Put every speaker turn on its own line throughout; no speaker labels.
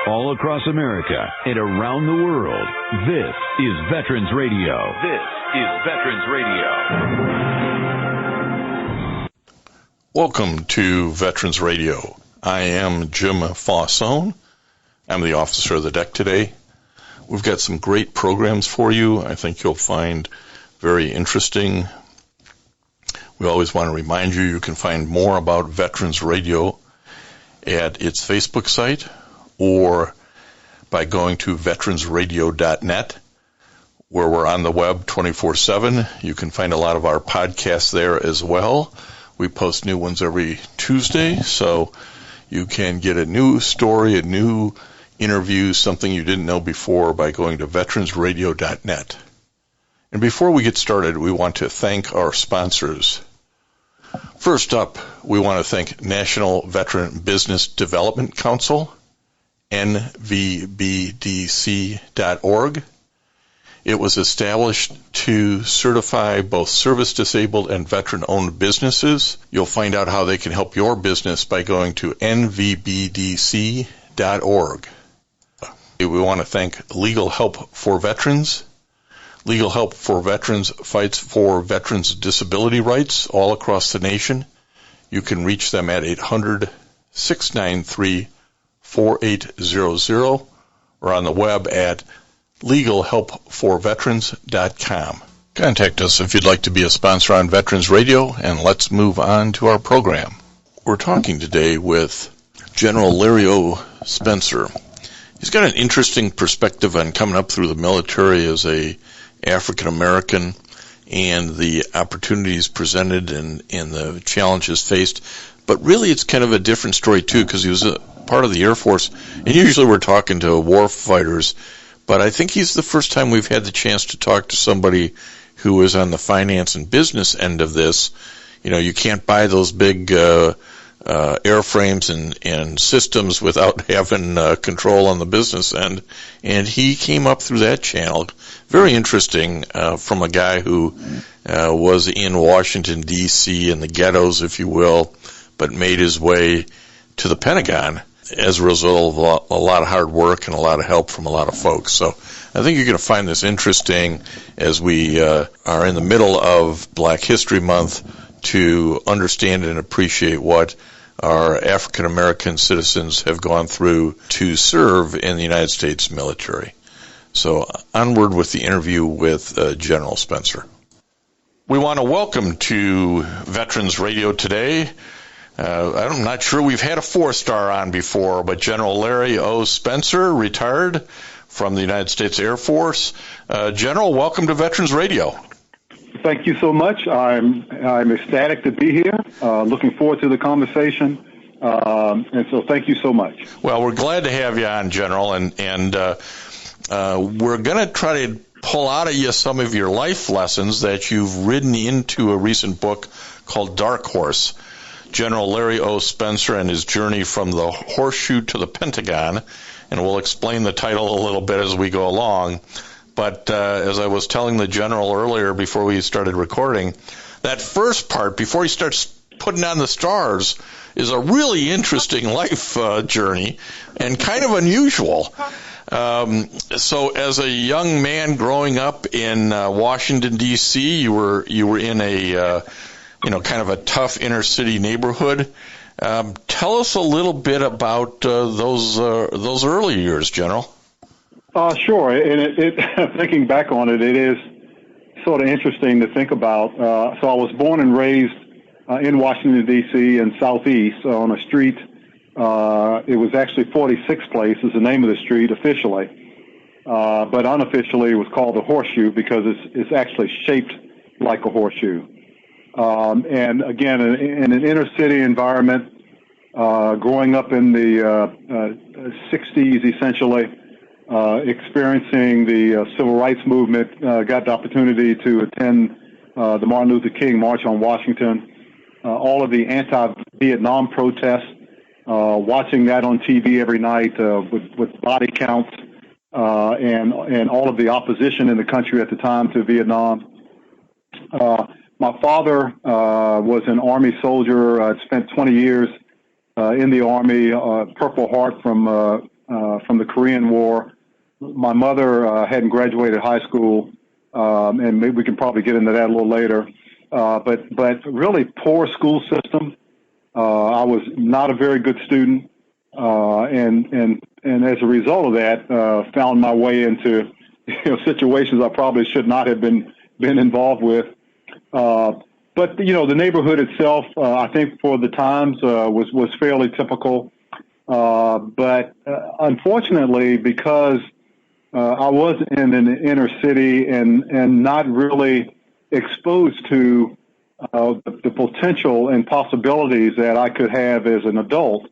all across America and around the world. This is Veterans Radio. This is Veterans Radio.
Welcome to Veterans Radio. I am Jim Fossone. I'm the officer of the deck today. We've got some great programs for you. I think you'll find very interesting. We always want to remind you, you can find more about Veterans Radio at its Facebook site or by going to veteransradio.net, where we're on the web 24/7. You can find a lot of our podcasts there as well. We post new ones every Tuesday, so you can get a new story, a new interview, something you didn't know before by going to veteransradio.net. And before we get started, we want to thank our sponsors. First up, we want to thank National Veteran Business Development Council, nvbdc.org. It was established to certify both service-disabled and veteran-owned businesses. You'll find out how they can help your business by going to nvbdc.org. We want to thank Legal Help for Veterans. Legal Help for Veterans fights for veterans' disability rights all across the nation. You can reach them at 800-693-4800 or on the web at legalhelpforveterans.com. Contact us if you'd like to be a sponsor on Veterans Radio, and let's move on to our program. We're talking today with General Larry O. Spencer. He's got an interesting perspective on coming up through the military as a African American and the opportunities presented and the challenges faced. But really it's kind of a different story too, because he was a part of the Air Force, and usually we're talking to war fighters, but I think he's the first time we've had the chance to talk to somebody who is on the finance and business end of this. You know, you can't buy those big airframes and systems without having control on the business end. And he came up through that channel. Very interesting from a guy who was in Washington, D.C., in the ghettos, if you will, but made his way to the Pentagon as a result of a lot of hard work and a lot of help from a lot of folks. So I think you're going to find this interesting as we are in the middle of Black History Month to understand and appreciate what our African American citizens have gone through to serve in the United States military. So onward with the interview with General Spencer. We want to welcome to Veterans Radio today. I'm not sure we've had a 4-star on before, but General Larry O. Spencer, retired from the United States Air Force. General, welcome to Veterans Radio.
Thank you so much. I'm ecstatic to be here. Looking forward to the conversation, and so thank you so much.
Well, we're glad to have you on, General, and we're going to try to pull out of you some of your life lessons that you've written into a recent book called Dark Horse. General Larry O. Spencer and his journey from the horseshoe to the Pentagon, and we'll explain the title a little bit as we go along. But as I was telling the General earlier before we started recording, that first part, before he starts putting on the stars, is a really interesting life journey and kind of unusual. So as a young man growing up in Washington, D.C., you were in a kind of a tough inner city neighborhood. Tell us a little bit about those early years, General.
Sure. And thinking back on it, it is sort of interesting to think about. So I was born and raised in Washington, D.C. in Southeast on a street. It was actually 46th Place is the name of the street officially. But unofficially it was called the Horseshoe because it's actually shaped like a horseshoe. And again, in an inner city environment, growing up in the 60s essentially, experiencing the civil rights movement, got the opportunity to attend the Martin Luther King March on Washington, all of the anti-Vietnam protests, watching that on TV every night with body counts and all of the opposition in the country at the time to Vietnam. My father was an Army soldier. Spent 20 years in the Army, Purple Heart from from the Korean War. My mother hadn't graduated high school, and maybe we can probably get into that a little later. But really poor school system. I was not a very good student, and as a result of that, found my way into situations I probably should not have been involved with. But the neighborhood itself, I think for the times, was fairly typical. But unfortunately, because I was in an inner city and not really exposed to the potential and possibilities that I could have as an adult,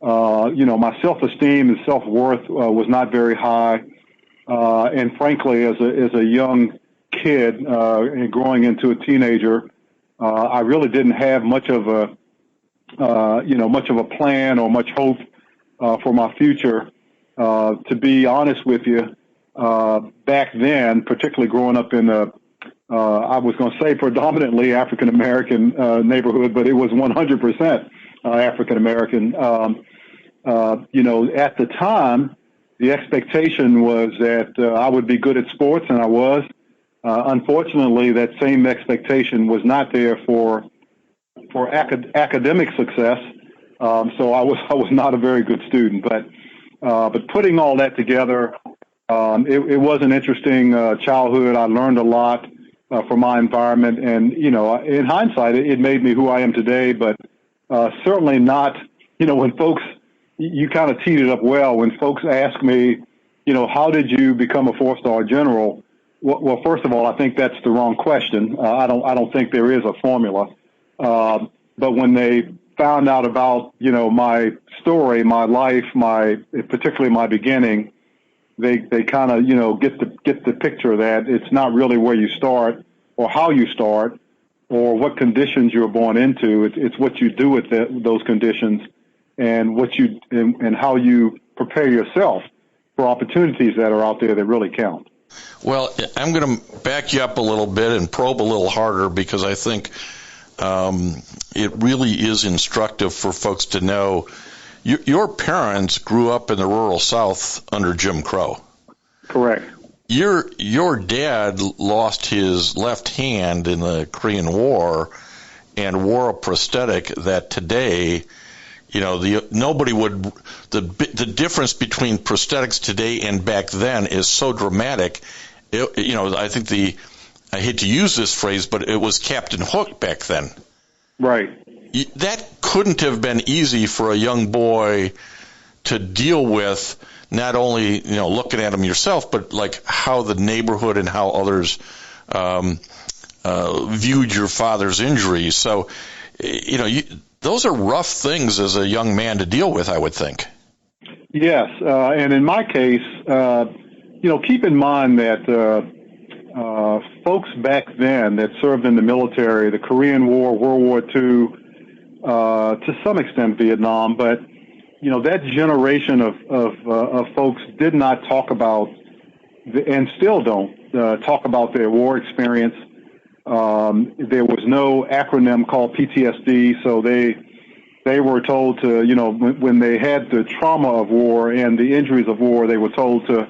my self-esteem and self-worth was not very high. And frankly, as a young kid growing into a teenager, I really didn't have much of a plan or much hope for my future. To be honest with you, back then, particularly growing up in I was going to say predominantly African American neighborhood, but it was 100% African American. At the time, the expectation was that I would be good at sports, and I was. Unfortunately, that same expectation was not there for academic success. So I was not a very good student. But putting all that together, it was an interesting childhood. I learned a lot from my environment, and in hindsight, it made me who I am today. But certainly not. When folks, you kind of teed it up well. When folks ask me, how did you become a 4-star general? Well, first of all, I think that's the wrong question. I don't think there is a formula. But when they found out about, my story, my life, particularly my beginning, they kind of, get the picture that it's not really where you start or how you start or what conditions you're born into. It's what you do with those conditions and and how you prepare yourself for opportunities that are out there that really count.
Well, I'm going to back you up a little bit and probe a little harder because I think it really is instructive for folks to know. Your parents grew up in the rural South under Jim Crow.
Correct.
Your dad lost his left hand in the Korean War and wore a prosthetic that today, nobody would. The difference between prosthetics today and back then is so dramatic. I think I hate to use this phrase, but it was Captain Hook back then.
Right.
That couldn't have been easy for a young boy to deal with, not only, looking at him yourself, but like how the neighborhood and how others viewed your father's injuries. So, those are rough things as a young man to deal with, I would think.
Yes. And in my case, keep in mind that folks back then that served in the military, the Korean War, World War II, to some extent Vietnam, but that generation of folks did not talk about and still don't talk about their war experience. There was no acronym called PTSD, so they were told to, when they had the trauma of war and the injuries of war, they were told to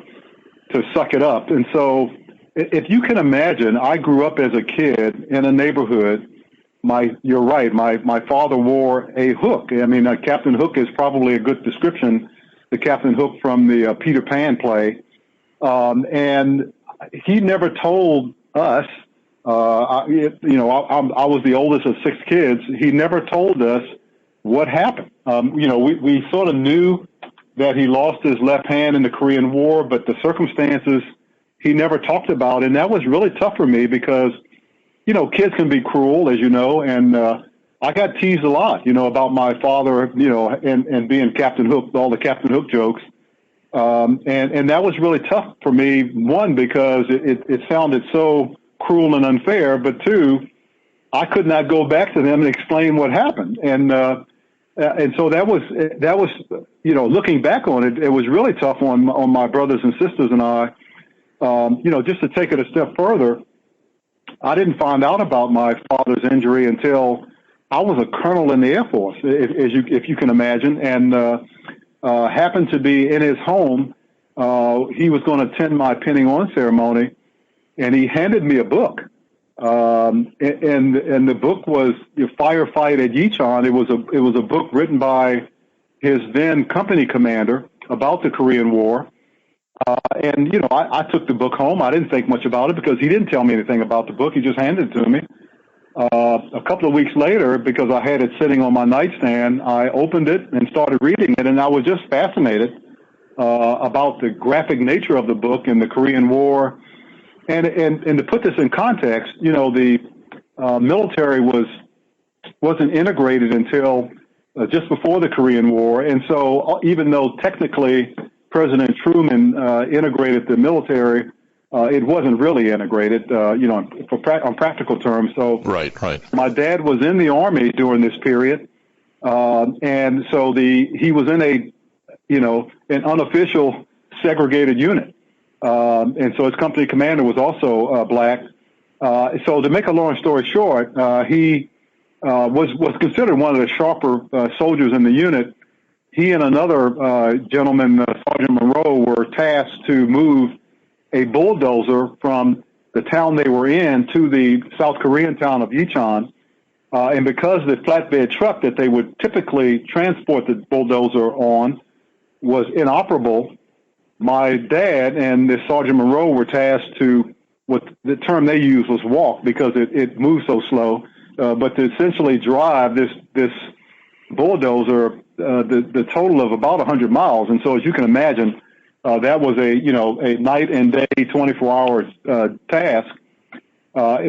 suck it up. And so if you can imagine, I grew up as a kid in a neighborhood. You're right. My father wore a hook. I mean, Captain Hook is probably a good description. The Captain Hook from the Peter Pan play, and he never told us. I was the oldest of 6 kids. He never told us what happened. We sort of knew that he lost his left hand in the Korean War, but the circumstances he never talked about, and that was really tough for me because. Kids can be cruel, as you know, and I got teased a lot, about my father, and being Captain Hook, all the Captain Hook jokes. And that was really tough for me, one, because it sounded so cruel and unfair, but two, I could not go back to them and explain what happened. And so that was, looking back on it, it was really tough on my brothers and sisters and I, just to take it a step further. I didn't find out about my father's injury until I was a colonel in the Air Force, if you can imagine. And happened to be in his home. He was going to attend my pinning on ceremony, and he handed me a book. And the book was Firefight at Yichon. It was a book written by his then company commander about the Korean War. And I took the book home. I didn't think much about it because he didn't tell me anything about the book. He just handed it to me. A couple of weeks later, because I had it sitting on my nightstand, I opened it and started reading it, and I was just fascinated about the graphic nature of the book and the Korean War. And to put this in context, the military wasn't integrated until just before the Korean War, and so even though technically President Truman integrated the military, it wasn't really integrated, on practical terms. So,
right.
My dad was in the Army during this period, and so he was in an unofficial segregated unit, and so his company commander was also black. So, to make a long story short, he was considered one of the sharper soldiers in the unit. He and another gentleman, Sergeant Monroe, were tasked to move a bulldozer from the town they were in to the South Korean town of Yichon. And because the flatbed truck that they would typically transport the bulldozer on was inoperable, my dad and this Sergeant Monroe were tasked to, what the term they used was walk because it moved so slow, but to essentially drive this bulldozer the total of about 100 miles. And so as you can imagine, that was a night and day, 24-hour task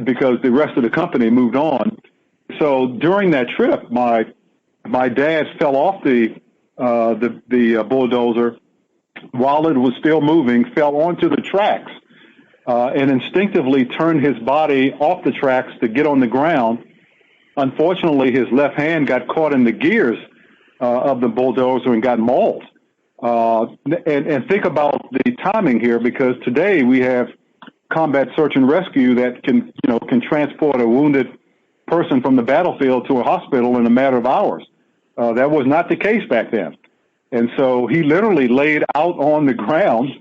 because the rest of the company moved on. So during that trip, my dad fell off the bulldozer while it was still moving, fell onto the tracks, and instinctively turned his body off the tracks to get on the ground. Unfortunately, his left hand got caught in the gears of the bulldozer and got mauled. And think about the timing here, because today we have combat search and rescue that can transport a wounded person from the battlefield to a hospital in a matter of hours. That was not the case back then. And so he literally laid out on the ground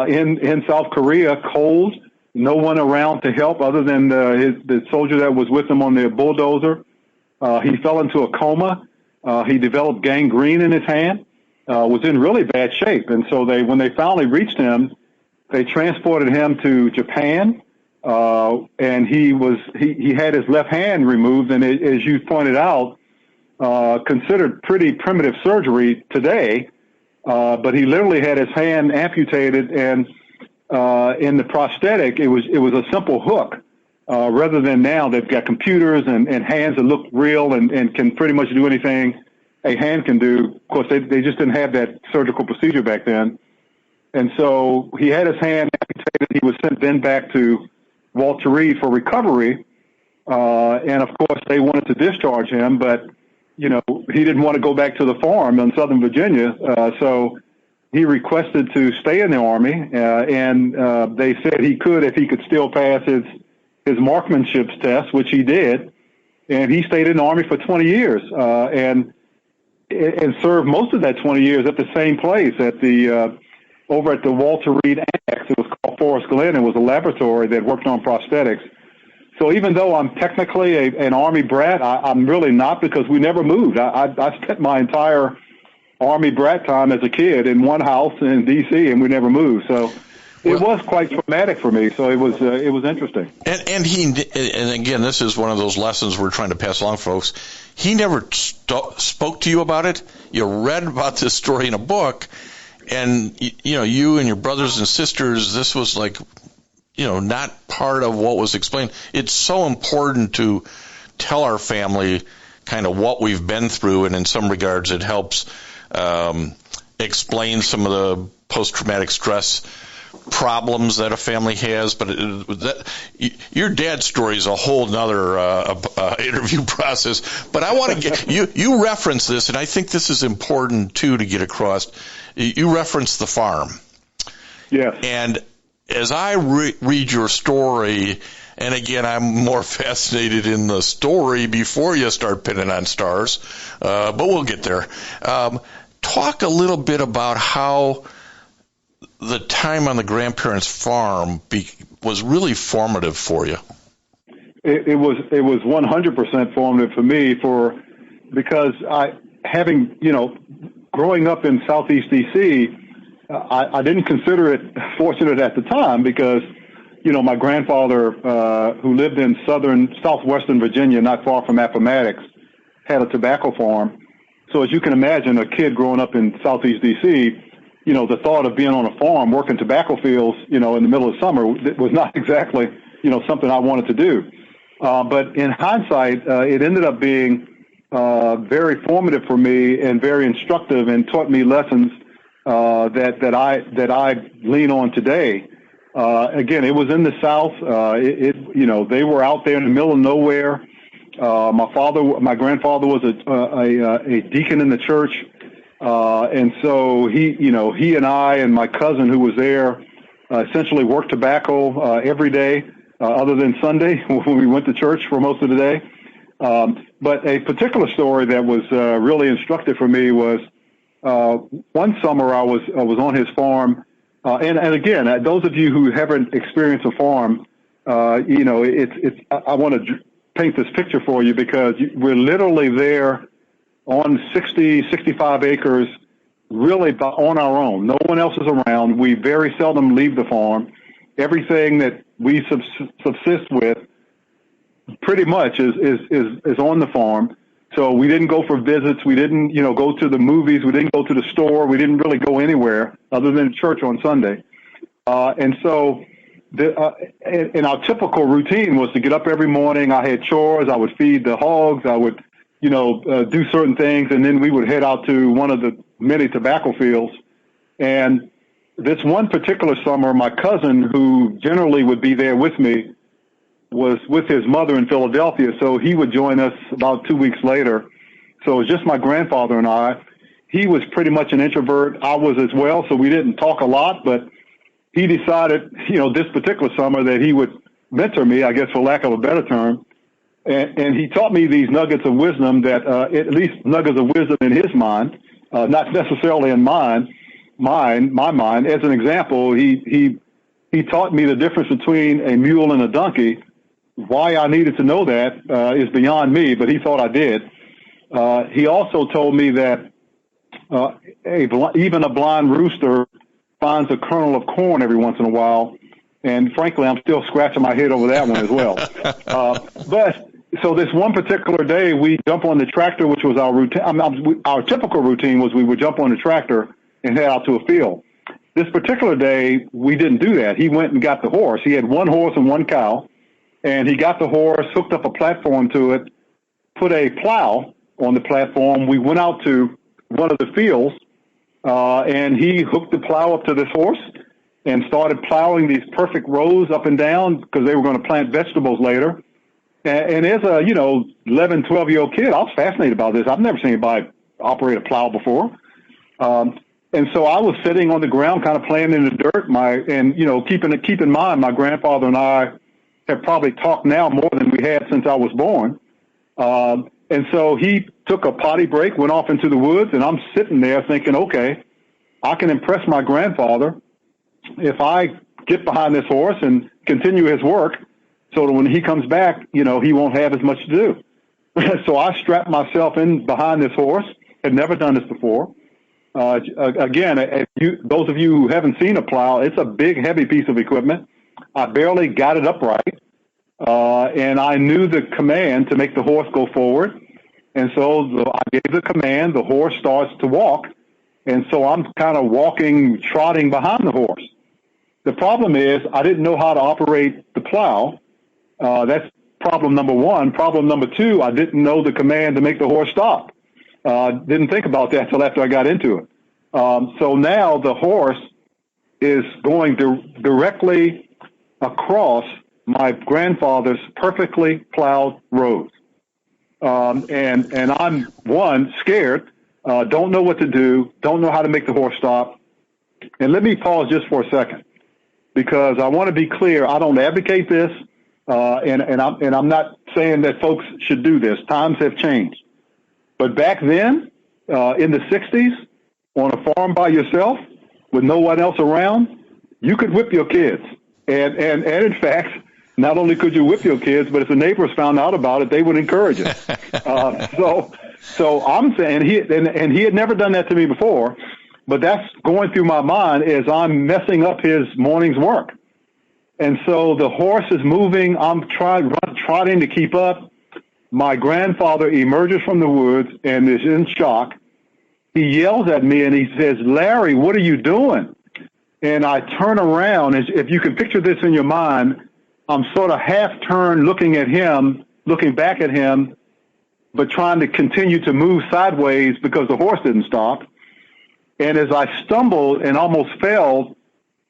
in South Korea, cold, no one around to help other than the soldier that was with him on the bulldozer. He fell into a coma. He developed gangrene in his hand, was in really bad shape. And so when they finally reached him, they transported him to Japan, and he had his left hand removed. And as you pointed out, considered pretty primitive surgery today, but he literally had his hand amputated, and in the prosthetic, it was a simple hook. Rather than now, they've got computers and hands that look real and can pretty much do anything a hand can do. Of course, they just didn't have that surgical procedure back then. And so he had his hand amputated. He was sent then back to Walter Reed for recovery. And, of course, they wanted to discharge him, but, he didn't want to go back to the farm in Southern Virginia. So he requested to stay in the Army, and they said he could if he could still pass his marksmanship test, which he did, and he stayed in the Army for 20 years and served most of that 20 years at the same place over at the Walter Reed Annex. It was called Forest Glen. It was a laboratory that worked on prosthetics. So even though I'm technically an Army brat, I'm really not, because we never moved. I spent my entire Army brat time as a kid in one house in D.C., and we never moved. So it was quite traumatic for me, so it was interesting. And
again, this is one of those lessons we're trying to pass along, folks. He never spoke to you about it. You read about this story in a book, and you and your brothers and sisters, this was like, not part of what was explained. It's so important to tell our family kind of what we've been through, and in some regards, it helps explain some of the post-traumatic stress problems that a family has. But your dad's story is a whole nother interview process. But I want to get you reference this, and I think this is important too to get across. You reference the farm.
Yes.
And as I read your story, and again, I'm more fascinated in the story before you start pinning on stars, but we'll get there. talk a little bit about how the time on the grandparents' farm was really formative for you.
It was 100% formative for me because growing up in Southeast D.C., I didn't consider it fortunate at the time because, my grandfather, who lived in southwestern Virginia, not far from Appomattox, had a tobacco farm. So as you can imagine, a kid growing up in Southeast D.C., the thought of being on a farm working tobacco fields, in the middle of summer was not exactly, something I wanted to do. But in hindsight, it ended up being very formative for me and very instructive and taught me lessons that I lean on today. Again, it was in the South. They were out there in the middle of nowhere. My grandfather was a deacon in the church, and so he and I and my cousin who was there essentially worked tobacco every day, other than Sunday when we went to church for most of the day. But a particular story that was really instructive for me was one summer I was on his farm, and again, those of you who haven't experienced a farm, I want to paint this picture for you because we're literally there on 65 acres, really on our own. No one else is around. We very seldom leave the farm. Everything that we subsist with pretty much is on the farm. So we didn't go for visits. We didn't, go to the movies. We didn't go to the store. We didn't really go anywhere other than church on Sunday. And so and our typical routine was to get up every morning. I had chores. I would feed the hogs. I would, do certain things. And then we would head out to one of the many tobacco fields. And this one particular summer, my cousin, who generally would be there with me, was with his mother in Philadelphia, so he would join us about 2 weeks later. So it was just my grandfather and I. He was pretty much an introvert. I was as well, so we didn't talk a lot, but he decided, this particular summer that he would mentor me, I guess for lack of a better term, and he taught me these nuggets of wisdom that, at least nuggets of wisdom in his mind, not necessarily in my mind. As an example, he taught me the difference between a mule and a donkey. Why I needed to know that is beyond me, but he thought I did. He also told me that even a blind rooster finds a kernel of corn every once in a while, and frankly, I'm still scratching my head over that one as well. But so this one particular day, we jump on the tractor, which was our routine. Our typical routine was we would jump on the tractor and head out to a field. This particular day, we didn't do that. He went and got the horse. He had one horse and one cow. And he got the horse, hooked up a platform to it, put a plow on the platform. We went out to one of the fields, and he hooked the plow up to this horse and started plowing these perfect rows up and down because they were going to plant vegetables later. And as a, 11, 12-year-old kid, I was fascinated about this. I've never seen anybody operate a plow before. And so I was sitting on the ground kind of playing in the dirt. Keep in mind, my grandfather and I have probably talked now more than we had since I was born. And so he took a potty break, went off into the woods, and I'm sitting there thinking, okay, I can impress my grandfather if I get behind this horse and continue his work so that when he comes back, he won't have as much to do. So I strapped myself in behind this horse, had never done this before. Again, those of you who haven't seen a plow, it's a big, heavy piece of equipment. I barely got it upright, and I knew the command to make the horse go forward. And so I gave the command, the horse starts to walk, and so I'm kind of trotting behind the horse. The problem is I didn't know how to operate the plow. That's problem number one. Problem number two, I didn't know the command to make the horse stop. Didn't think about that till after I got into it. So now the horse is going directly across my grandfather's perfectly plowed rows. And I'm, scared, don't know what to do, don't know how to make the horse stop. And let me pause just for a second, because I want to be clear. I don't advocate this, and I'm not saying that folks should do this. Times have changed. But back then, in the 60s, on a farm by yourself with no one else around, you could whip your kids. And in fact, not only could you whip your kids, but if the neighbors found out about it, they would encourage it. So I'm saying, he had never done that to me before, but that's going through my mind as I'm messing up his morning's work. And so the horse is moving. I'm trotting to keep up. My grandfather emerges from the woods and is in shock. He yells at me and he says, "Larry, what are you doing?" And I turn around. If you can picture this in your mind, I'm sort of half turned looking at him, looking back at him, but trying to continue to move sideways because the horse didn't stop. And as I stumbled and almost fell,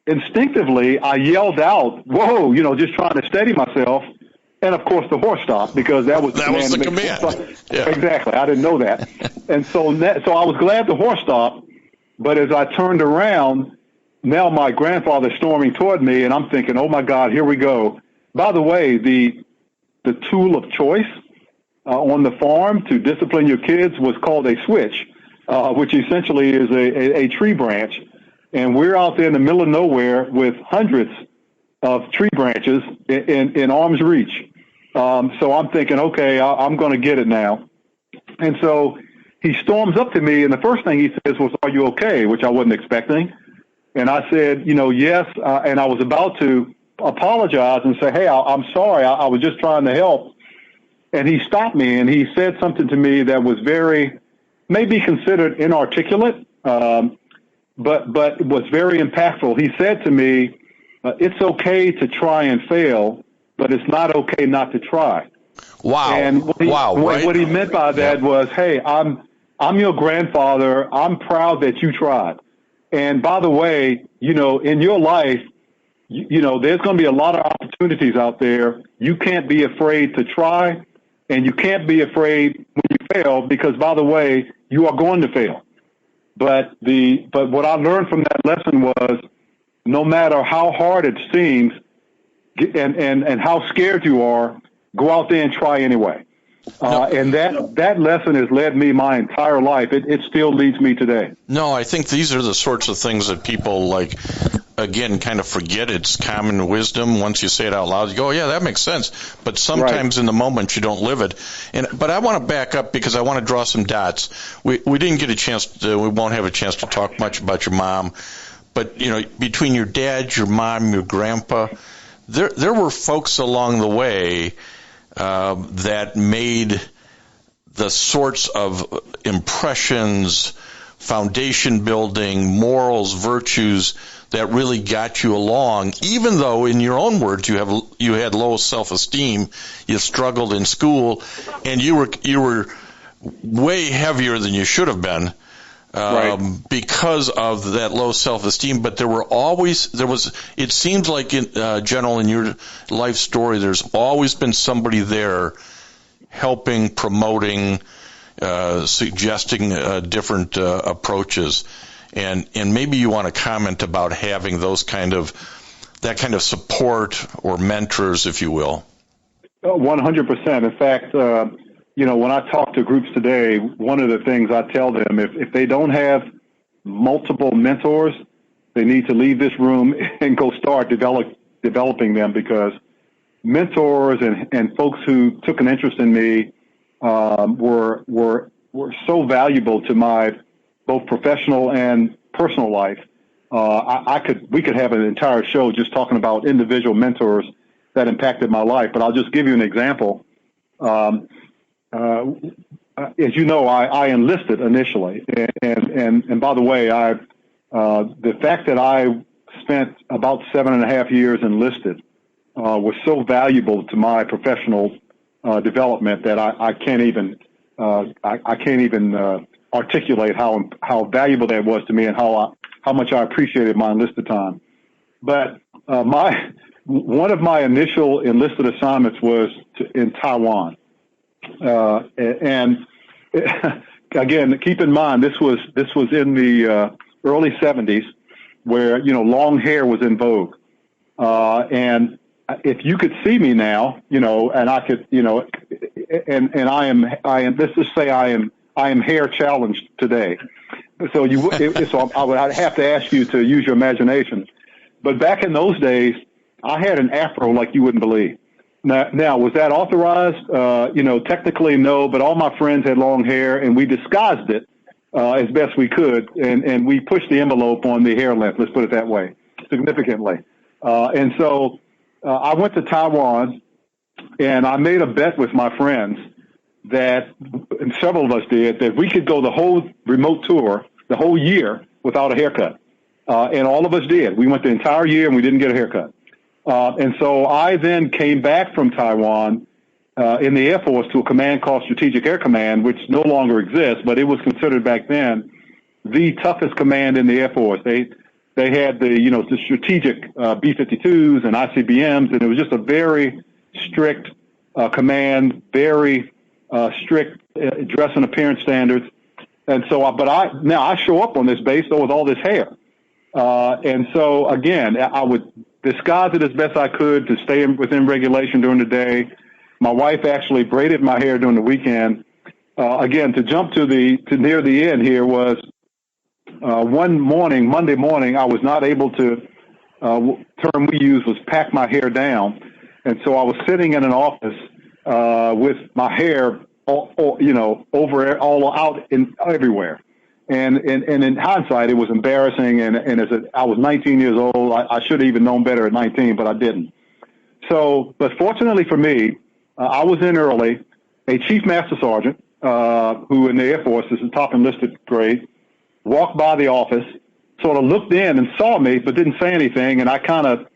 instinctively, I yelled out, "Whoa," just trying to steady myself. And, of course, the horse stopped because that was
the command.
Yeah. Exactly. I didn't know that. And so I was glad the horse stopped. But as I turned around, now my grandfather's storming toward me, and I'm thinking, oh, my God, here we go. By the way, the tool of choice on the farm to discipline your kids was called a switch, which essentially is a tree branch. And we're out there in the middle of nowhere with hundreds of tree branches in arm's reach. So I'm thinking, okay, I'm going to get it now. And so he storms up to me, and the first thing he says was, "Are you okay?" Which I wasn't expecting. And I said, yes. And I was about to apologize and say, "Hey, I'm sorry. I was just trying to help." And he stopped me, and he said something to me that was maybe considered inarticulate, but was very impactful. He said to me, "It's okay to try and fail, but it's not okay not to try."
Wow.
And what he meant by that was, "Hey, I'm your grandfather. I'm proud that you tried. And by the way, in your life, there's going to be a lot of opportunities out there. You can't be afraid to try, and you can't be afraid when you fail because, by the way, you are going to fail." But what I learned from that lesson was, no matter how hard it seems and how scared you are, go out there and try anyway. And that lesson has led me my entire life. It still leads me today.
No, I think these are the sorts of things that people, again, kind of forget. It's common wisdom. Once you say it out loud, you go, "Oh, yeah, that makes sense." But sometimes in the moment you don't live it. But I want to back up because I want to draw some dots. We didn't get a chance we won't have a chance to talk much about your mom. But, between your dad, your mom, your grandpa, there were folks along the way that made the sorts of impressions, foundation building, morals, virtues that really got you along, even though, in your own words, you had low self-esteem, you struggled in school, and you were way heavier than you should have been. Because of that low self-esteem, but it seems like in general in your life story, there's always been somebody there helping, promoting, suggesting different approaches, and maybe you want to comment about having that kind of support or mentors, if you will.
100%. In fact, when I talk to groups today, one of the things I tell them, if they don't have multiple mentors, they need to leave this room and go start developing them, because mentors and folks who took an interest in me were so valuable to my both professional and personal life. We could have an entire show just talking about individual mentors that impacted my life, but I'll just give you an example. As you know, I enlisted initially, and by the way, the fact that I spent about 7.5 years enlisted was so valuable to my professional development that I can't even articulate how valuable that was to me and how much I appreciated my enlisted time. But one of my initial enlisted assignments was in Taiwan. And again, keep in mind, this was in the early 70s, where long hair was in vogue. And if you could see me now, and I could, and I am let's just say I am hair challenged today. So I would have to ask you to use your imagination. But back in those days, I had an afro like you wouldn't believe. Now was that authorized? Technically no, but all my friends had long hair, and we disguised it as best we could, and we pushed the envelope on the hair length, let's put it that way, significantly. And so I went to Taiwan, and I made a bet with my friends that, and several of us did, that we could go the whole remote tour, the whole year, without a haircut. And all of us did. We went the entire year, and we didn't get a haircut. And so I then came back from Taiwan in the Air Force to a command called Strategic Air Command, which no longer exists, but it was considered back then the toughest command in the Air Force. They had the strategic B-52s and ICBMs, and it was just a very strict command, very strict dress and appearance standards. And so, now I show up on this base though with all this hair, and so again, I would disguise it as best I could to stay within regulation during the day. My wife actually braided my hair during the weekend. Again, to jump to near the end here was one morning, Monday morning, I was not able to. Term we used was pack my hair down, and so I was sitting in an office with my hair over all out everywhere. And in hindsight, it was embarrassing. And I was 19 years old. I should have even known better at 19, but I didn't. So, but fortunately for me, I was in early. A Chief Master Sergeant, who in the Air Force is the top enlisted grade, walked by the office, sort of looked in and saw me, but didn't say anything. And I kind of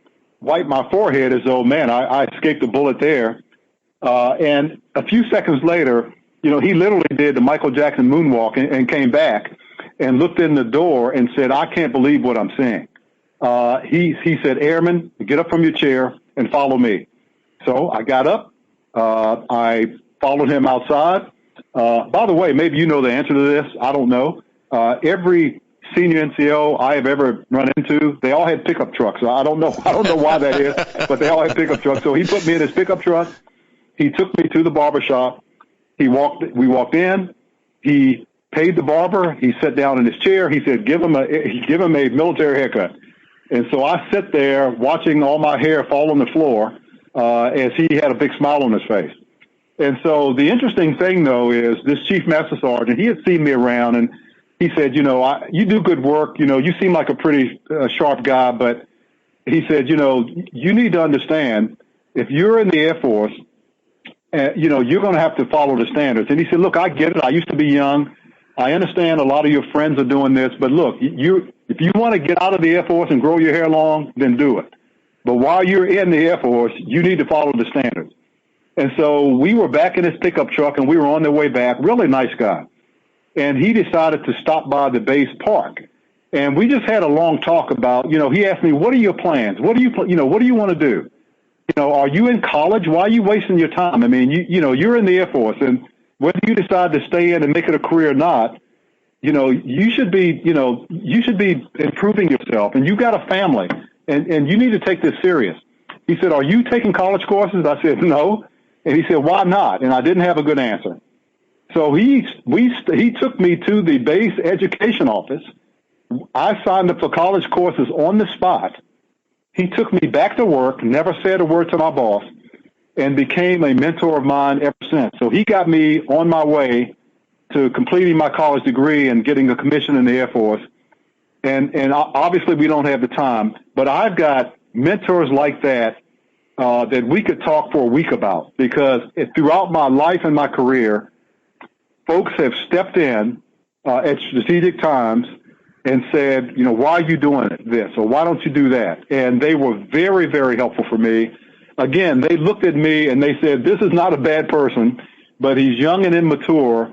wiped my forehead as though, man, I escaped a bullet there. And a few seconds later, he literally did the Michael Jackson moonwalk and came back and looked in the door and said, I can't believe what I'm seeing. He said, Airman, get up from your chair and follow me. So I got up. I followed him outside. By the way, maybe you know the answer to this. I don't know. Every senior NCO I have ever run into, they all had pickup trucks. I don't know why that is, but they all had pickup trucks. So he put me in his pickup truck. He took me to the barber shop. We walked in. He paid the barber. He sat down in his chair. He said, give him a military haircut. And so I sat there watching all my hair fall on the floor as he had a big smile on his face. And so the interesting thing, though, is this Chief Master Sergeant, he had seen me around, and he said, you do good work. You seem like a pretty sharp guy, but he said, you need to understand, if you're in the Air Force, you're going to have to follow the standards. And he said, look, I get it. I used to be young. I understand a lot of your friends are doing this, but look, if you want to get out of the Air Force and grow your hair long, then do it. But while you're in the Air Force, you need to follow the standards. And so we were back in his pickup truck, and we were on the way back. Really nice guy. And he decided to stop by the base park. And we just had a long talk about, he asked me, what are your plans? What do you want to do? Are you in college? Why are you wasting your time? I mean, you're in the Air Force, and whether you decide to stay in and make it a career or not, you should be improving yourself, and you've got a family, and you need to take this serious. He said, are you taking college courses? I said, no. And he said, why not? And I didn't have a good answer. So he took me to the base education office. I signed up for college courses on the spot. He took me back to work, never said a word to my boss, and became a mentor of mine ever since. So he got me on my way to completing my college degree and getting a commission in the Air Force. And obviously we don't have the time, but I've got mentors like that that we could talk for a week about, because throughout my life and my career, folks have stepped in at strategic times and said, why are you doing this? Or why don't you do that? And they were very, very helpful for me. Again, they looked at me and they said, this is not a bad person, but he's young and immature.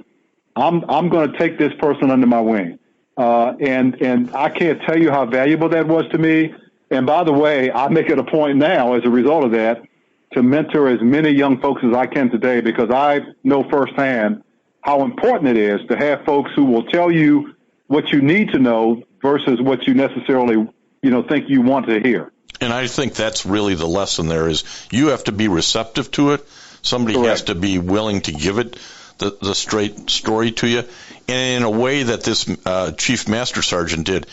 I'm going to take this person under my wing. And I can't tell you how valuable that was to me. And by the way, I make it a point now as a result of that to mentor as many young folks as I can today, because I know firsthand how important it is to have folks who will tell you what you need to know versus what you necessarily, think you want to hear.
And I think that's really the lesson there is you have to be receptive to it. Somebody Correct. Has to be willing to give it the straight story to you. and in a way that this Chief Master Sergeant did.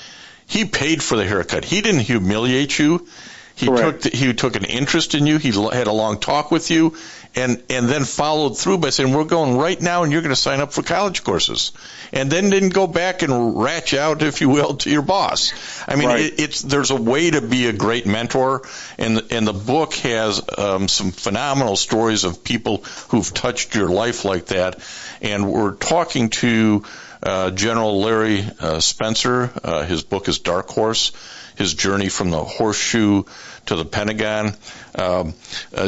He paid for the haircut. He didn't humiliate you. He took an interest in you. He had a long talk with you, and then followed through by saying, "We're going right now, and you're going to sign up for college courses," and then didn't go back and rat you out, if you will, to your boss. I mean, there's a way to be a great mentor, and the book has some phenomenal stories of people who've touched your life like that. And we're talking to General Larry Spencer. His book is Dark Horse, his journey from the horseshoe to the Pentagon.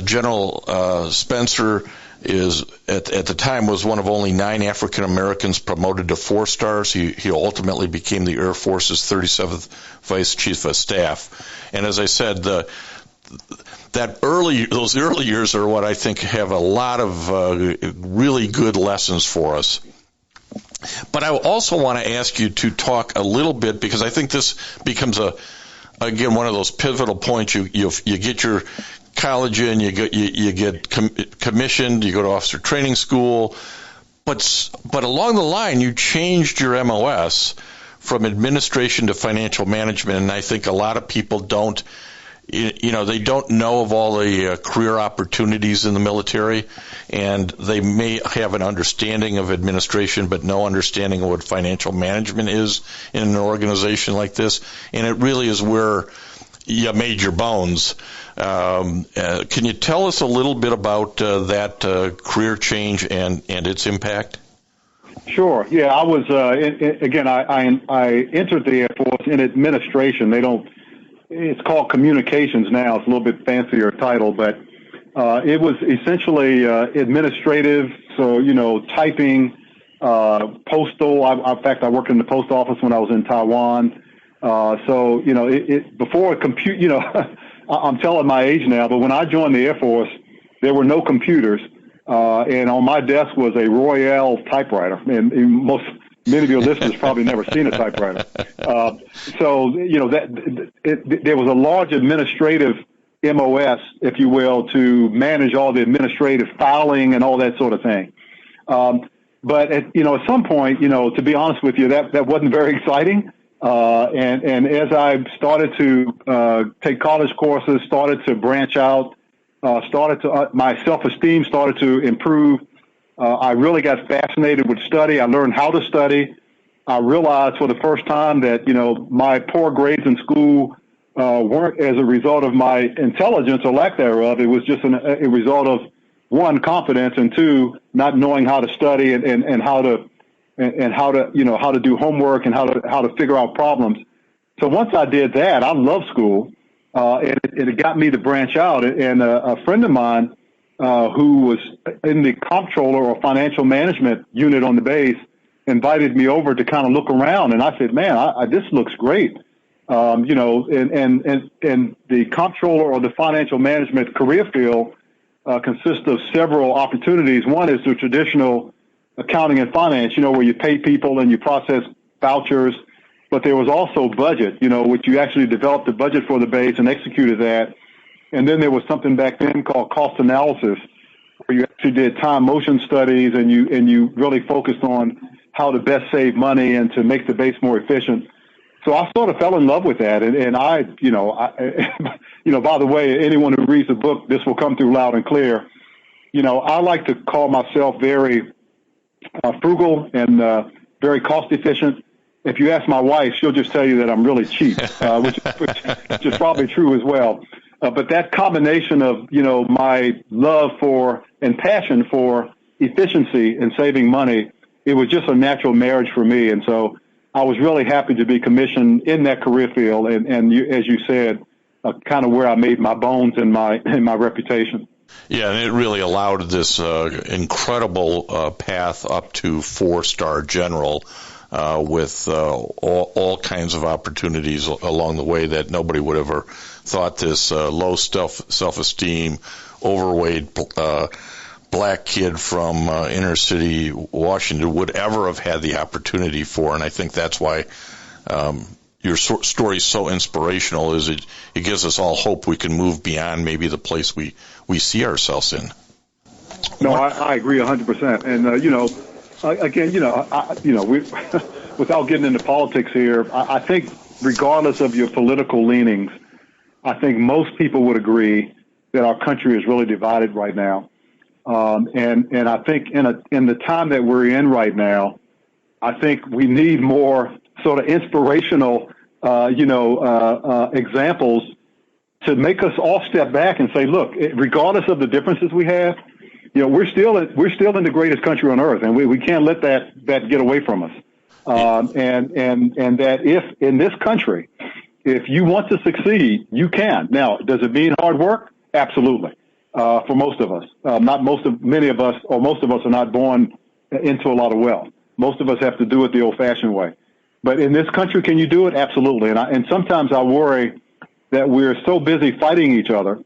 General Spencer is at the time was one of only 9 African Americans promoted to 4 stars. He ultimately became the Air Force's 37th Vice Chief of Staff. And as I said, those early years are what I think have a lot of really good lessons for us. But I also want to ask you to talk a little bit, because I think this becomes again one of those pivotal points. You get your college in, you get commissioned, you go to officer training school, but along the line you changed your MOS from administration to financial management, and I think a lot of people don't. They don't know of all the career opportunities in the military, and they may have an understanding of administration but no understanding of what financial management is in an organization like this. And it really is where you made your bones. Can you tell us a little bit about that career change and its impact?
Sure. Yeah, I was again. I entered the Air Force in administration. It's called communications now. It's a little bit fancier title, but it was essentially administrative. So, typing, postal. In fact, I worked in the post office when I was in Taiwan. Before a compute, I'm telling my age now, but when I joined the Air Force, there were no computers. And on my desk was a Royale typewriter. And many of your listeners probably never seen a typewriter. There was a large administrative MOS, if you will, to manage all the administrative filing and all that sort of thing. But at some point, to be honest with you, that wasn't very exciting. And as I started to take college courses, started to branch out, my self-esteem started to improve. I really got fascinated with study. I learned how to study. I realized for the first time that, my poor grades in school weren't as a result of my intelligence or lack thereof. It was just a result of, 1, confidence, and 2, not knowing how to study and how to do homework and how to figure out problems. So once I did that, I loved school, and it got me to branch out. And a friend of mine, who was in the comptroller or financial management unit on the base, invited me over to kind of look around. And I said, man, this looks great. And the comptroller or the financial management career field consists of several opportunities. One is the traditional accounting and finance, where you pay people and you process vouchers. But there was also budget, which you actually developed a budget for the base and executed that. And then there was something back then called cost analysis, where you actually did time motion studies and you really focused on how to best save money and to make the base more efficient. So I sort of fell in love with that. And I by the way, anyone who reads the book, this will come through loud and clear. I like to call myself very frugal and very cost efficient. If you ask my wife, she'll just tell you that I'm really cheap, which is probably true as well. But that combination of, my love for and passion for efficiency and saving money, it was just a natural marriage for me. And so I was really happy to be commissioned in that career field. And as you said, kind of where I made my bones and my reputation.
Yeah, and it really allowed this incredible path up to 4-star general with all kinds of opportunities along the way that nobody would have ever thought this low self-esteem, overweight black kid from inner city Washington would ever have had the opportunity for. And I think that's why your story is so inspirational, is it gives us all hope we can move beyond maybe the place we see ourselves in.
No, I agree 100%. And, again, we, without getting into politics here, I think regardless of your political leanings, I think most people would agree that our country is really divided right now. And I think in the time that we're in right now, I think we need more sort of inspirational, examples to make us all step back and say, look, regardless of the differences we have, we're still in the greatest country on earth, and we can't let that get away from us. And that if in this country, if you want to succeed, you can. Now, does it mean hard work? Absolutely. For most of us, many of us are not born into a lot of wealth. Most of us have to do it the old-fashioned way. But in this country, can you do it? Absolutely. And sometimes I worry that we're so busy fighting each other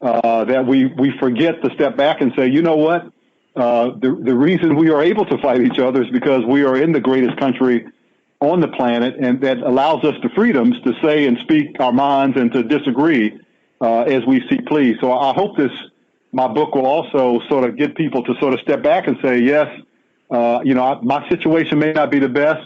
that we forget to step back and say, you know what? The reason we are able to fight each other is because we are in the greatest country on the planet, and that allows us the freedoms to say and speak our minds and to disagree as we see please. So I hope my book will also sort of get people to sort of step back and say, yes, my situation may not be the best,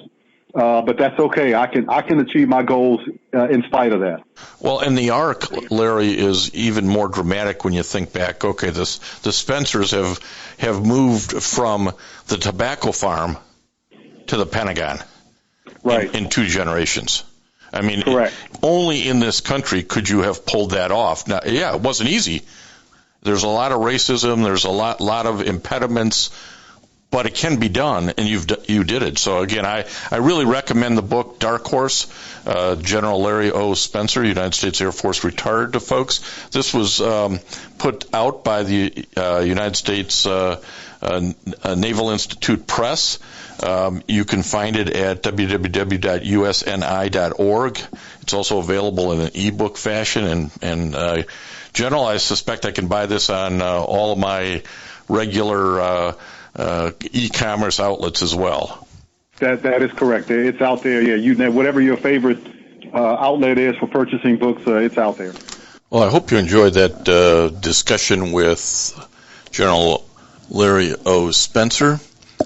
but that's okay. I can achieve my goals in spite of that.
Well, and the arc, Larry, is even more dramatic when you think back. Okay, the Spencers have moved from the tobacco farm to the Pentagon,
right,
in 2 generations. I mean,
correct.
Only in this country could you have pulled that off. Now, yeah, it wasn't easy. There's a lot of racism. There's a lot of impediments. But it can be done, and you did it. So, again, I really recommend the book Dark Horse, General Larry O. Spencer, United States Air Force retired, to folks. This was put out by the United States Naval Institute Press. You can find it at www.usni.org. It's also available in an ebook fashion. And General, I suspect I can buy this on all of my regular e-commerce outlets as well.
That is correct. It's out there. Yeah, whatever your favorite outlet is for purchasing books, it's out there.
Well, I hope you enjoyed that discussion with General Larry O. Spencer,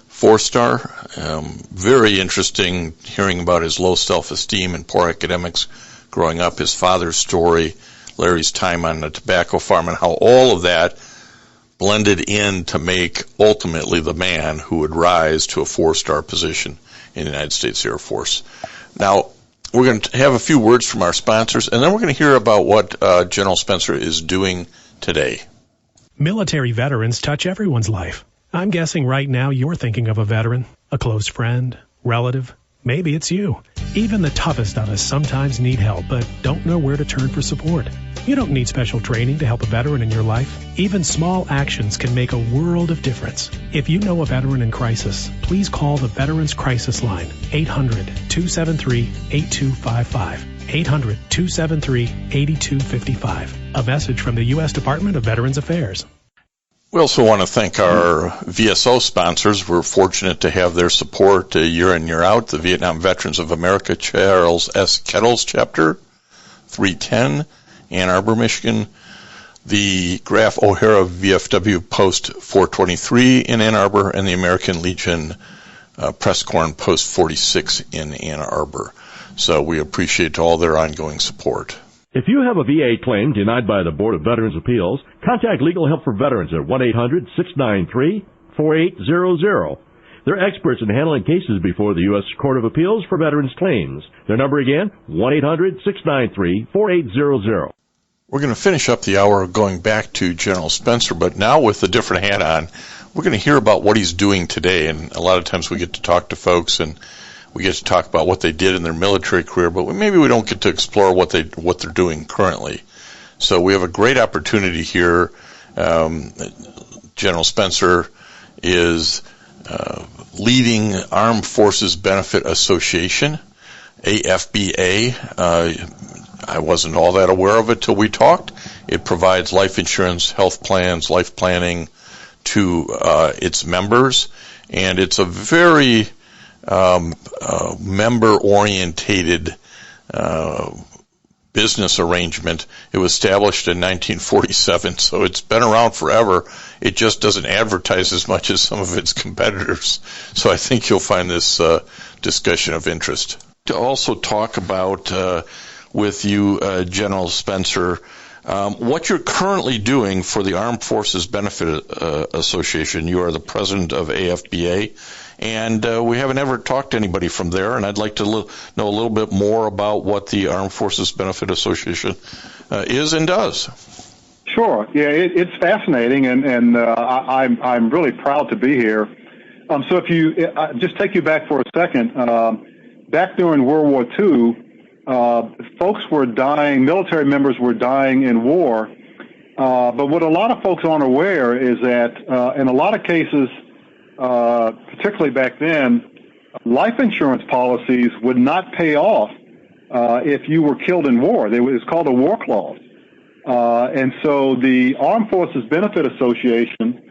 4-star. Very interesting hearing about his low self-esteem and poor academics growing up, his father's story, Larry's time on the tobacco farm, and how all of that blended in to make ultimately the man who would rise to a 4-star position in the United States Air Force. Now, we're going to have a few words from our sponsors, and then we're going to hear about what General Spencer is doing today.
Military veterans touch everyone's life. I'm guessing right now you're thinking of a veteran, a close friend, relative. Maybe it's you. Even the toughest of us sometimes need help, but don't know where to turn for support. You don't need special training to help a veteran in your life. Even small actions can make a world of difference. If you know a veteran in crisis, please call the Veterans Crisis Line, 800-273-8255. 800-273-8255. A message from the U.S. Department of Veterans Affairs.
We also want to thank our VSO sponsors. We're fortunate to have their support year in, year out. The Vietnam Veterans of America, Charles S. Kettles Chapter, 310, Ann Arbor, Michigan. The Graf O'Hara VFW Post 423 in Ann Arbor, and the American Legion Press Corps Post 46 in Ann Arbor. So we appreciate all their ongoing support.
If you have a VA claim denied by the Board of Veterans' Appeals, contact Legal Help for Veterans at 1-800-693-4800. They're experts in handling cases before the U.S. Court of Appeals for Veterans Claims. Their number again, 1-800-693-4800.
We're going to finish up the hour going back to General Spencer, but now with a different hat on. We're going to hear about what he's doing today, and a lot of times we get to talk to folks and we get to talk about what they did in their military career, but maybe we don't get to explore what they're doing currently. So we have a great opportunity here. General Spencer is leading Armed Forces Benefit Association, AFBA. I wasn't all that aware of it till we talked. It provides life insurance, health plans, life planning to its members, and it's a very member-orientated business arrangement. It was established in 1947, so it's been around forever. It just doesn't advertise as much as some of its competitors. So I think you'll find this discussion of interest. To also talk about with you, General Spencer, what you're currently doing for the Armed Forces Benefit Association. You are the president of AFBA, and we haven't ever talked to anybody from there, and I'd like to know a little bit more about what the Armed Forces Benefit Association is and does.
Sure. Yeah, it's fascinating, and I'm really proud to be here. So if you just take you back for a second, back during World War II, folks were dying, military members were dying in war, but what a lot of folks aren't aware is that in a lot of cases, particularly back then, life insurance policies would not pay off if you were killed in war. It was called a war clause. And so the Armed Forces Benefit Association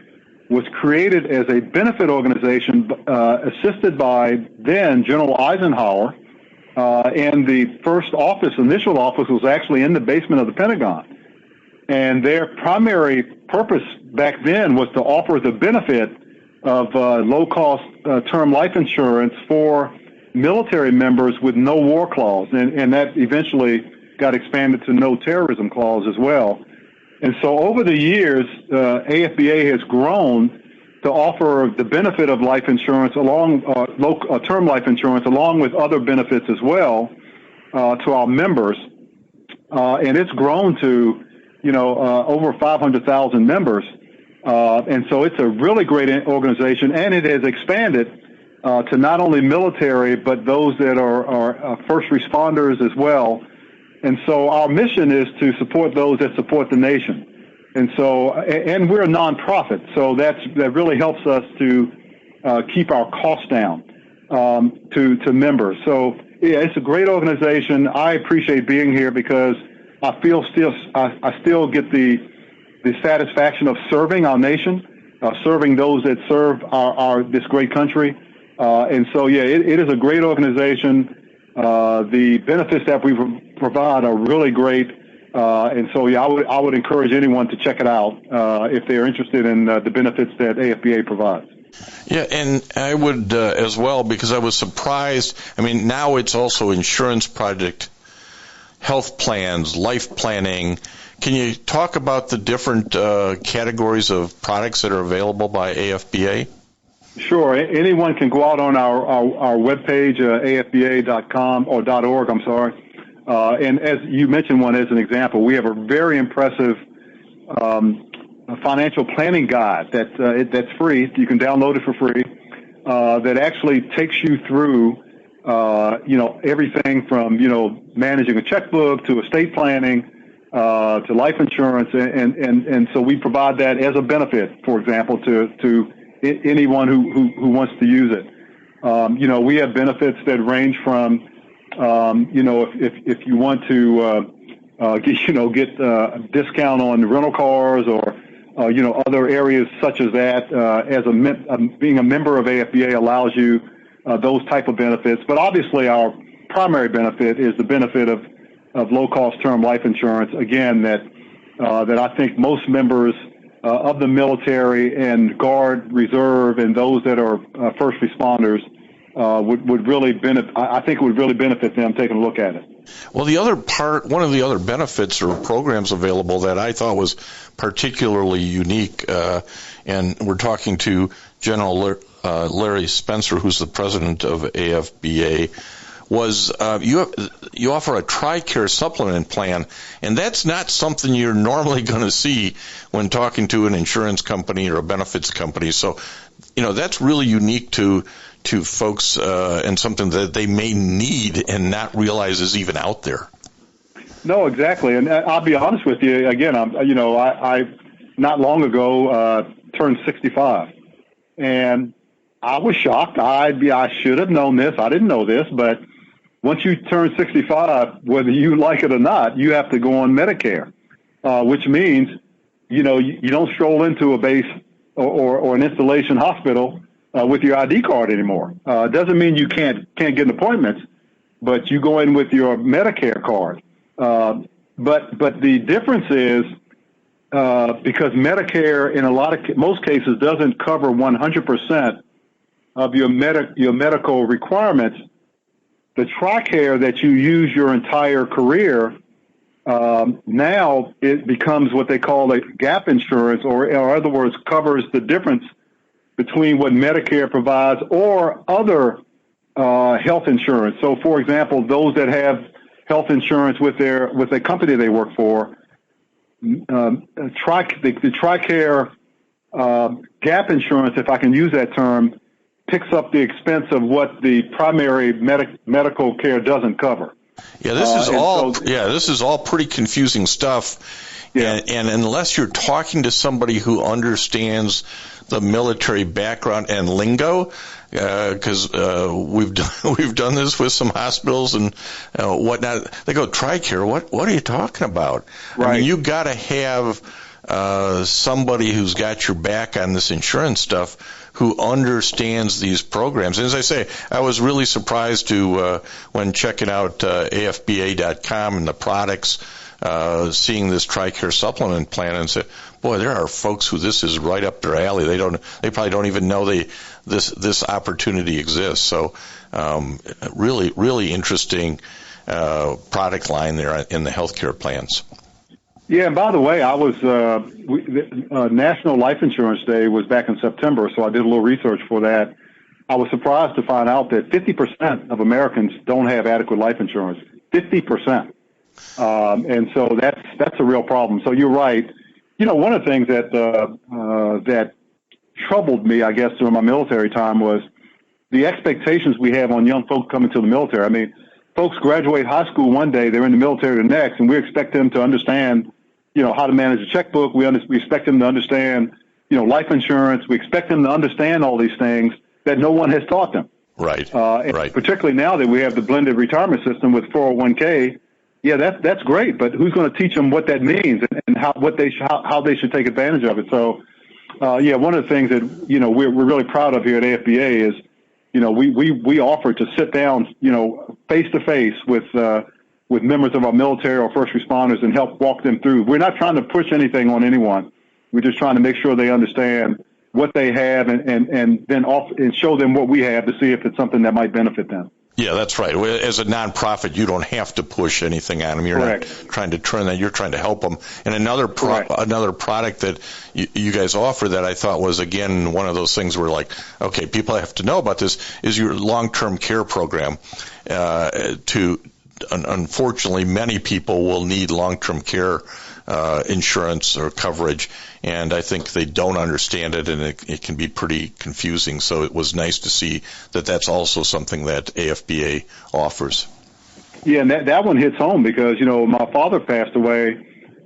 was created as a benefit organization assisted by then General Eisenhower, and the initial office was actually in the basement of the Pentagon. And their primary purpose back then was to offer the benefit of low-cost term life insurance for military members with no war clause, and that eventually got expanded to no terrorism clause as well. And so over the years, AFBA has grown to offer the benefit of life insurance term life insurance along with other benefits as well to our members, and it's grown to over 500,000 members, and so it's a really great organization, and it has expanded to not only military but those that are first responders as well. And so our mission is to support those that support the nation. And so, and we're a nonprofit, so that really helps us to keep our costs down to members. So yeah, it's a great organization. I appreciate being here because I still get the satisfaction of serving our nation, serving those that serve this great country. And so yeah, it is a great organization. The benefits that we provide are really great. And so, yeah, I would encourage anyone to check it out if they're interested in the benefits that AFBA provides.
Yeah, and I would as well, because I was surprised. I mean, now it's also insurance product, health plans, life planning. Can you talk about the different categories of products that are available by AFBA?
Sure. Anyone can go out on our webpage, afba.com or .org, I'm sorry. And as you mentioned one as an example, we have a very impressive financial planning guide that's free. You can download it for free. That actually takes you through, everything from, managing a checkbook to estate planning, to life insurance. And so we provide that as a benefit, for example, to anyone who wants to use it. We have benefits that range from, if you want to, get a discount on rental cars or, other areas such as that, being a member of AFBA allows you those type of benefits. But obviously our primary benefit is the benefit of low-cost term life insurance, again, that I think most members of the military and Guard, Reserve, and those that are first responders would really benefit. I think it would really benefit them taking a look at it.
Well, one of the other benefits or programs available that I thought was particularly unique, and we're talking to General Larry Spencer, who's the president of AFBA, was you offer a TRICARE supplement plan, and that's not something you're normally going to see when talking to an insurance company or a benefits company. So, that's really unique to folks and something that they may need and not realize is even out there.
No, exactly. And I'll be honest with you. Again, I not long ago turned 65, and I was shocked. I should have known this. I didn't know this, but once you turn 65, whether you like it or not, you have to go on Medicare, which means, you don't stroll into a base or an installation hospital with your ID card anymore. It doesn't mean you can't get appointments, but you go in with your Medicare card. But the difference is because Medicare in most cases doesn't cover 100% of your medical requirements. The TRICARE that you use your entire career, now it becomes what they call a gap insurance, or in other words, covers the difference between what Medicare provides or other health insurance. So, for example, those that have health insurance with a company they work for, the TRICARE gap insurance, if I can use that term, picks up the expense of what the primary medical care doesn't cover.
Yeah, this is all pretty confusing stuff. Yeah. And unless you're talking to somebody who understands the military background and lingo, because we've done this with some hospitals and whatnot. They go, TRICARE, what are you talking about? Right. I mean, you got to have somebody who's got your back on this insurance stuff who understands these programs. And as I say, I was really surprised when checking out AFBA.com and the products, seeing this TRICARE supplement plan, and said, boy, there are folks who this is right up their alley. They probably don't even know this opportunity exists. So, really, really interesting product line there in the healthcare plans.
Yeah, and by the way, I was National Life Insurance Day was back in September, so I did a little research for that. I was surprised to find out that 50% of Americans don't have adequate life insurance. 50%, and so that's a real problem. So you're right. You know, one of the things that troubled me, I guess, during my military time was the expectations we have on young folks coming to the military. I mean, folks graduate high school one day, they're in the military the next, and we expect them to understand, how to manage a checkbook. We expect them to understand, life insurance. We expect them to understand all these things that no one has taught them.
Right.
Right. Particularly now that we have the blended retirement system with 401k. Yeah, that's great, but who's going to teach them what that means and how they should take advantage of it? So, one of the things that we're really proud of here at AFBA is, we offer to sit down, face to face with members of our military or first responders and help walk them through. We're not trying to push anything on anyone. We're just trying to make sure they understand what they have and then show them what we have to see if it's something that might benefit them.
Yeah, that's right. As a nonprofit, you don't have to push anything on them. You're Correct. Not trying to turn that. You're trying to help them. And another product that you guys offer that I thought was, again, one of those things where, like, okay, people have to know about this, is your long-term care program. Unfortunately, many people will need long-term care insurance or coverage, and I think they don't understand it, and it can be pretty confusing. So it was nice to see that that's also something that AFBA offers.
Yeah, and that one hits home because, my father passed away,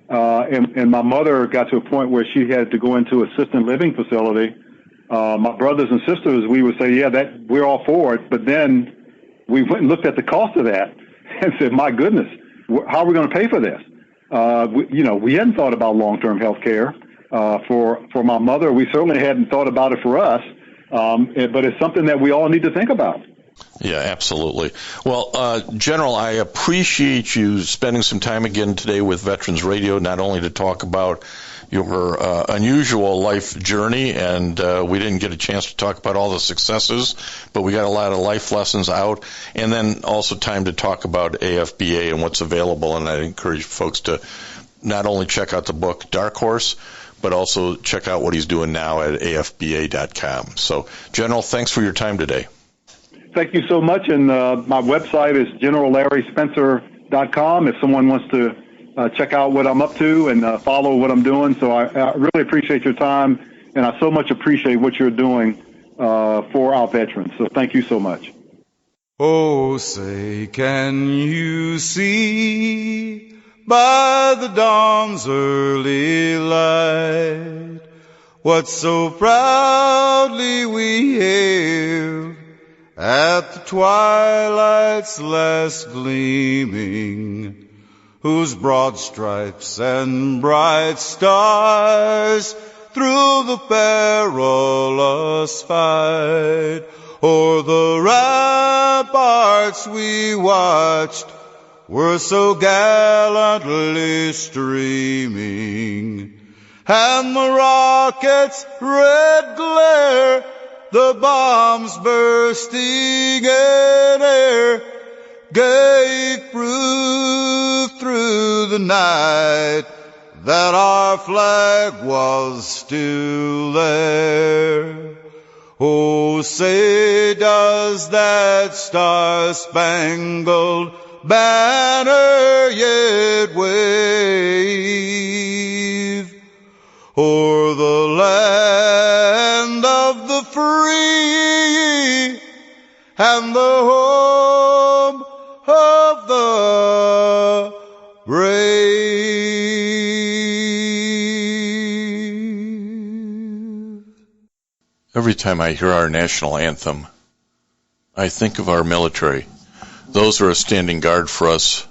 and my mother got to a point where she had to go into assisted living facility. My brothers and sisters, we would say, yeah, that we're all for it, but then we went and looked at the cost of that and said, my goodness, how are we going to pay for this? We hadn't thought about long-term health care for my mother. We certainly hadn't thought about it for us, but it's something that we all need to think about.
Yeah, absolutely. Well, General, I appreciate you spending some time again today with Veterans Radio, not only to talk about your unusual life journey, and we didn't get a chance to talk about all the successes, but we got a lot of life lessons out, and then also time to talk about AFBA and what's available. And I encourage folks to not only check out the book Dark Horse, but also check out what he's doing now at AFBA.com. So, General, thanks for your time today.
Thank you so much, and my website is GeneralLarrySpencer.com if someone wants to check out what I'm up to and follow what I'm doing. So I really appreciate your time, and I so much appreciate what you're doing for our veterans. So thank you so much.
Oh, say, can you see by the dawn's early light what so proudly we hailed at the twilight's last gleaming, whose broad stripes and bright stars through the perilous fight o'er the ramparts we watched were so gallantly streaming, and the rocket's red glare, the bombs bursting in air, gave proof through the night that our flag was still there. Oh, say does that star-spangled banner yet wave o'er the land of the free and the home of the brave?
Every time I hear our national anthem, I think of our military. Those who are standing guard for us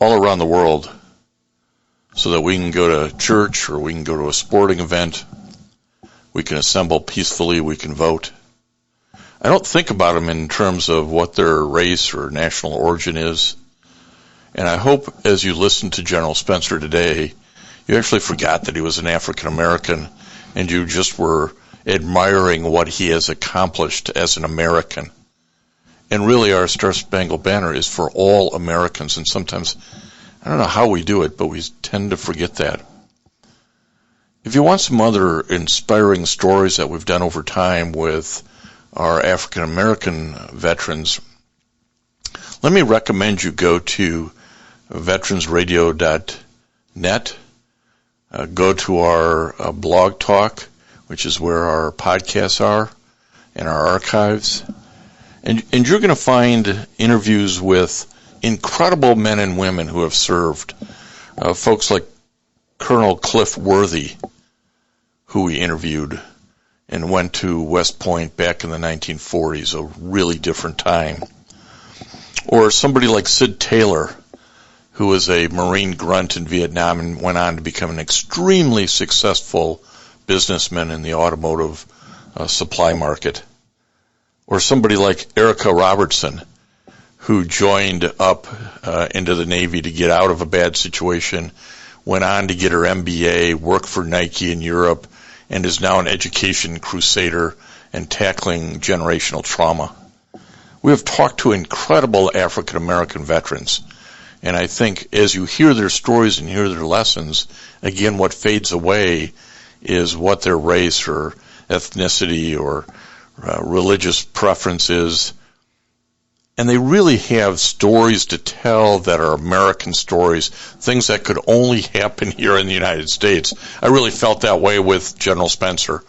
all around the world so that we can go to church or we can go to a sporting event, we can assemble peacefully, we can vote. I don't think about them in terms of what their race or national origin is. And I hope as you listen to General Spencer today, you actually forgot that he was an African American and you just were admiring what he has accomplished as an American. And really our Star-Spangled Banner is for all Americans, and sometimes, I don't know how we do it, but we tend to forget that. If you want some other inspiring stories that we've done over time with our African American veterans, let me recommend you go to veteransradio.net, go to our blog talk, which is where our podcasts are, and our archives. And you're going to find interviews with incredible men and women who have served. Folks like Colonel Cliff Worthy, who we interviewed and went to West Point back in the 1940s, a really different time. Or somebody like Sid Taylor, who was a Marine grunt in Vietnam and went on to become an extremely successful businessman in the automotive supply market. Or somebody like Erica Robertson, who joined up into the Navy to get out of a bad situation, went on to get her MBA, worked for Nike in Europe, and is now an education crusader and tackling generational trauma. We have talked to incredible African American veterans, and I think as you hear their stories and hear their lessons, again, what fades away is what their race or ethnicity or religious preference is. And they really have stories to tell that are American stories, things that could only happen here in the United States. I really felt that way with General Spencer.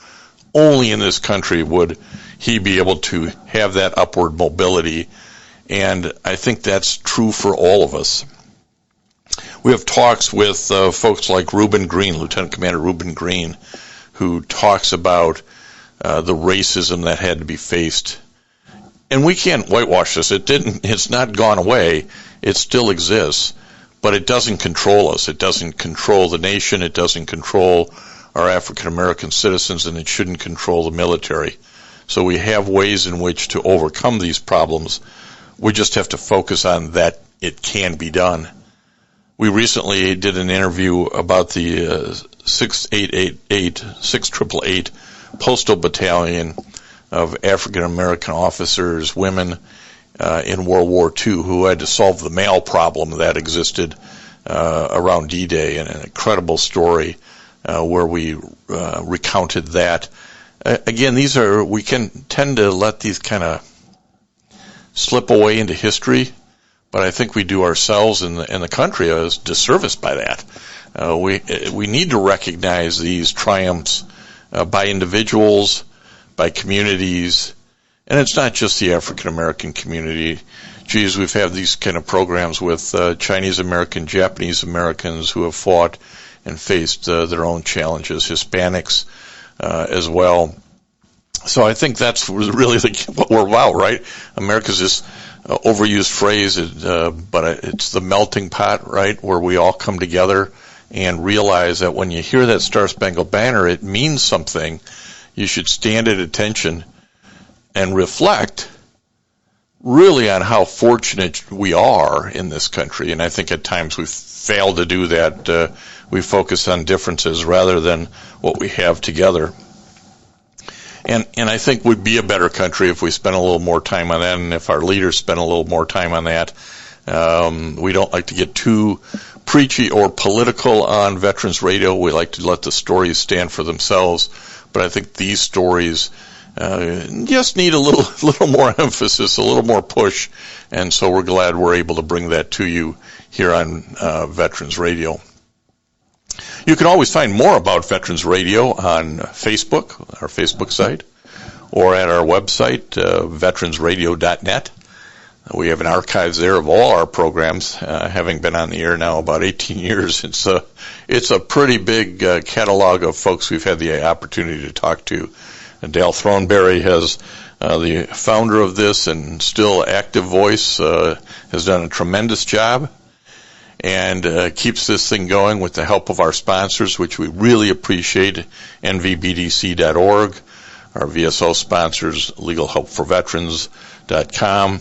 Only in this country would he be able to have that upward mobility, and I think that's true for all of us. We have talks with folks like Reuben Green, Lieutenant Commander Reuben Green, who talks about the racism that had to be faced. And we can't whitewash this. It's not gone away. It still exists, but it doesn't control us. It doesn't control the nation. It doesn't control our African American citizens, and it shouldn't control the military. So we have ways in which to overcome these problems. We just have to focus on that it can be done. We recently did an interview about the 688 Postal Battalion of African American officers, women in World War II who had to solve the mail problem that existed around D-Day, and an incredible story where we recounted that. Again, we can tend to let these kind of slip away into history, but I think we do ourselves and the country a disservice by that. We need to recognize these triumphs by individuals, by communities, and it's not just the African American community. Geez, we've had these kind of programs with Chinese American, Japanese Americans who have fought and faced their own challenges, Hispanics as well. So I think that's really what we're about, right? America's this overused phrase, but it's the melting pot, right, where we all come together and realize that when you hear that Star-Spangled Banner, it means something. You should stand at attention and reflect really on how fortunate we are in this country, and I think at times we've failed to do that. We focus on differences rather than what we have together. And I think we'd be a better country if we spent a little more time on that, and if our leaders spent a little more time on that. We don't like to get too preachy or political on Veterans Radio. We like to let the stories stand for themselves, but I think these stories just need a little more emphasis, a little more push, and so we're glad we're able to bring that to you here on Veterans Radio. You can always find more about Veterans Radio on Facebook, our Facebook site, or at our website, veteransradio.net. We have an archives there of all our programs, having been on the air now about 18 years. It's a pretty big catalog of folks we've had the opportunity to talk to. Dale Throneberry has the founder of this and still active voice, has done a tremendous job and keeps this thing going with the help of our sponsors, which we really appreciate, nvbdc.org, our VSO sponsors, legalhelpforveterans.com,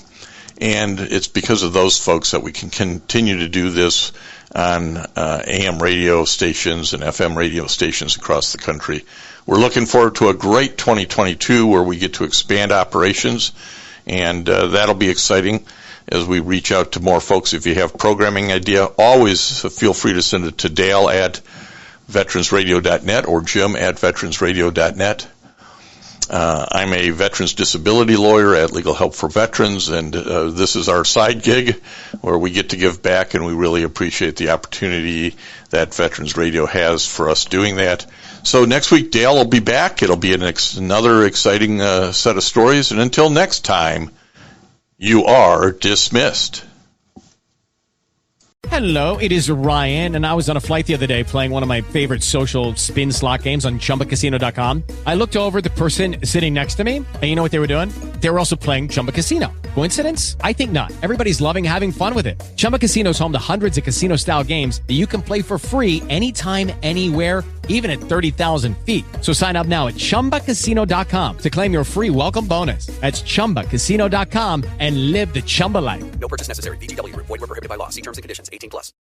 and it's because of those folks that we can continue to do this on AM radio stations and FM radio stations across the country. We're looking forward to a great 2022 where we get to expand operations, and that'll be exciting as we reach out to more folks. If you have programming idea, always feel free to send it to Dale at veteransradio.net or Jim at veteransradio.net. I'm a veterans disability lawyer at Legal Help for Veterans, and this is our side gig where we get to give back, and we really appreciate the opportunity that Veterans Radio has for us doing that. So next week, Dale will be back. It'll be another exciting set of stories, and until next time, you are dismissed.
Hello, it is Ryan, and I was on a flight the other day playing one of my favorite social spin slot games on ChumbaCasino.com. I looked over at the person sitting next to me, and you know what they were doing? They were also playing Chumba Casino. Coincidence? I think not. Everybody's loving having fun with it. Chumba Casino is home to hundreds of casino-style games that you can play for free anytime, anywhere, even at 30,000 feet. So sign up now at ChumbaCasino.com to claim your free welcome bonus. That's ChumbaCasino.com and live the Chumba life.
No purchase necessary. VGW. Void where prohibited by law. See terms and conditions. 18+.